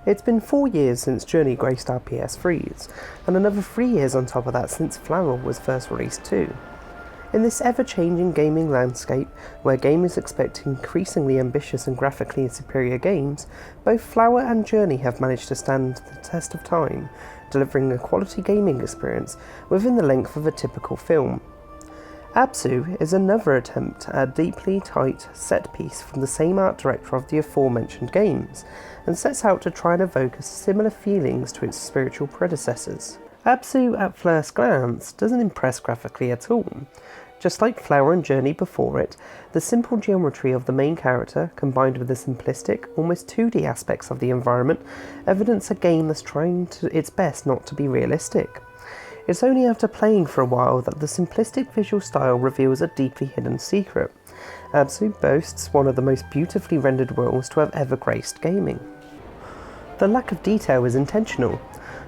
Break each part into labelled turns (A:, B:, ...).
A: It's been 4 years since Journey graced our PS3s, and another 3 years on top of that since Flower was first released too. In this ever-changing gaming landscape, where gamers expect increasingly ambitious and graphically superior games, both Flower and Journey have managed to stand the test of time, delivering a quality gaming experience within the length of a typical film. Abzu is another attempt at a deeply tight set piece from the same art director of the aforementioned games, and sets out to try and evoke similar feelings to its spiritual predecessors. Abzu, at first glance, doesn't impress graphically at all. Just like Flower and Journey before it, the simple geometry of the main character, combined with the simplistic, almost 2D aspects of the environment, evidence a game that's trying its best not to be realistic. It's only after playing for a while that the simplistic visual style reveals a deeply hidden secret. Abzu boasts one of the most beautifully rendered worlds to have ever graced gaming. The lack of detail is intentional.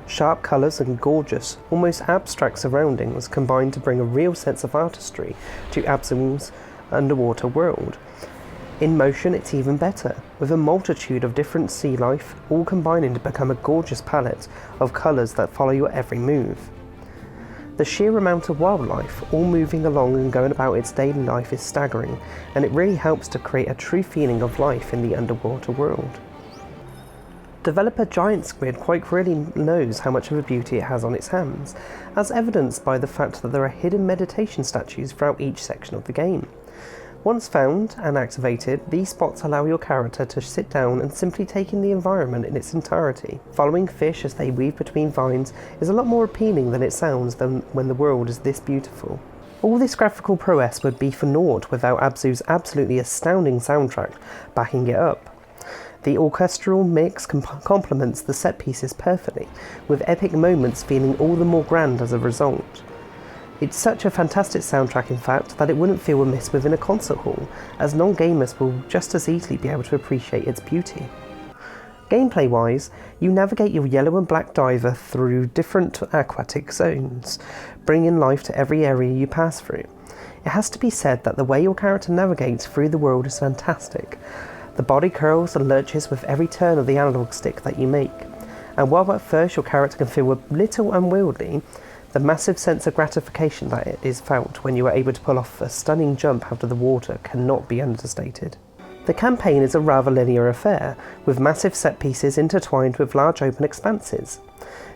A: Sharp colours and gorgeous, almost abstract surroundings combine to bring a real sense of artistry to Abzu's underwater world. In motion it's even better, with a multitude of different sea life all combining to become a gorgeous palette of colours that follow your every move. The sheer amount of wildlife all moving along and going about its daily life is staggering, and it really helps to create a true feeling of life in the underwater world. Developer Giant Squid quite clearly knows how much of a beauty it has on its hands, as evidenced by the fact that there are hidden meditation statues throughout each section of the game. Once found and activated, these spots allow your character to sit down and simply take in the environment in its entirety. Following fish as they weave between vines is a lot more appealing than it sounds than when the world is this beautiful. All this graphical prowess would be for naught without Abzu's absolutely astounding soundtrack backing it up. The orchestral mix complements the set pieces perfectly, with epic moments feeling all the more grand as a result. It's such a fantastic soundtrack, in fact, that it wouldn't feel amiss within a concert hall, as non-gamers will just as easily be able to appreciate its beauty. Gameplay-wise, you navigate your yellow and black diver through different aquatic zones, bringing life to every area you pass through. It has to be said that the way your character navigates through the world is fantastic. The body curls and lurches with every turn of the analog stick that you make, and while at first your character can feel a little unwieldy, the massive sense of gratification that it is felt when you are able to pull off a stunning jump out of the water cannot be understated. The campaign is a rather linear affair, with massive set pieces intertwined with large open expanses.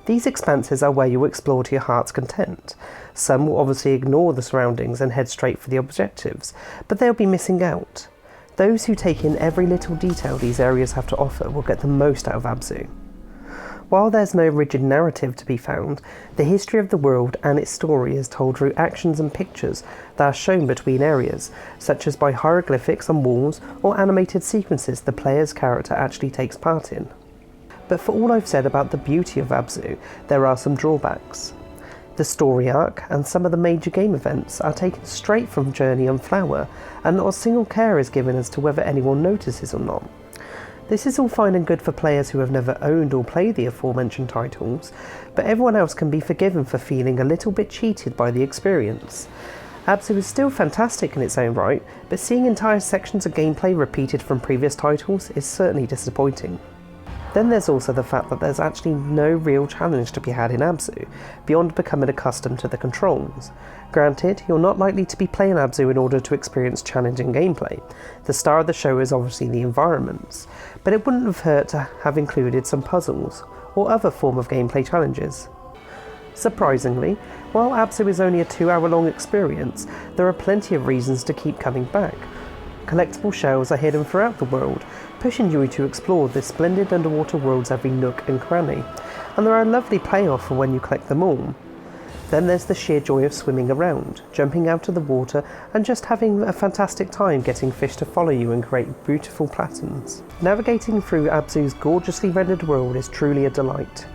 A: These expanses are where you explore to your heart's content. Some will obviously ignore the surroundings and head straight for the objectives, but they'll be missing out. Those who take in every little detail these areas have to offer will get the most out of Abzu. While there's no rigid narrative to be found, the history of the world and its story is told through actions and pictures that are shown between areas, such as by hieroglyphics on walls or animated sequences the player's character actually takes part in. But for all I've said about the beauty of Abzu, there are some drawbacks. The story arc and some of the major game events are taken straight from Journey and Flower, and not a single care is given as to whether anyone notices or not. This is all fine and good for players who have never owned or played the aforementioned titles, but everyone else can be forgiven for feeling a little bit cheated by the experience. Abzu is still fantastic in its own right, but seeing entire sections of gameplay repeated from previous titles is certainly disappointing. Then there's also the fact that there's actually no real challenge to be had in Abzu, beyond becoming accustomed to the controls. Granted, you're not likely to be playing Abzu in order to experience challenging gameplay. The star of the show is obviously the environments, but it wouldn't have hurt to have included some puzzles, or other form of gameplay challenges. Surprisingly, while Abzu is only a 2-hour-long experience, there are plenty of reasons to keep coming back. Collectible shells are hidden throughout the world, pushing you to explore this splendid underwater world's every nook and cranny, and there are lovely payoff for when you collect them all. Then there's the sheer joy of swimming around, jumping out of the water, and just having a fantastic time getting fish to follow you and create beautiful patterns. Navigating through Abzu's gorgeously rendered world is truly a delight.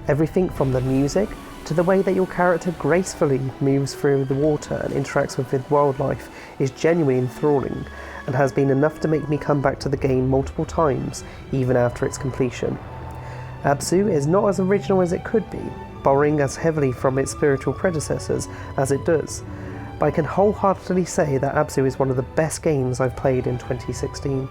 A: Everything from the music to the way that your character gracefully moves through the water and interacts with the wildlife is genuinely enthralling, and has been enough to make me come back to the game multiple times, even after its completion. Abzu is not as original as it could be, borrowing as heavily from its spiritual predecessors as it does, but I can wholeheartedly say that Abzu is one of the best games I've played in 2016.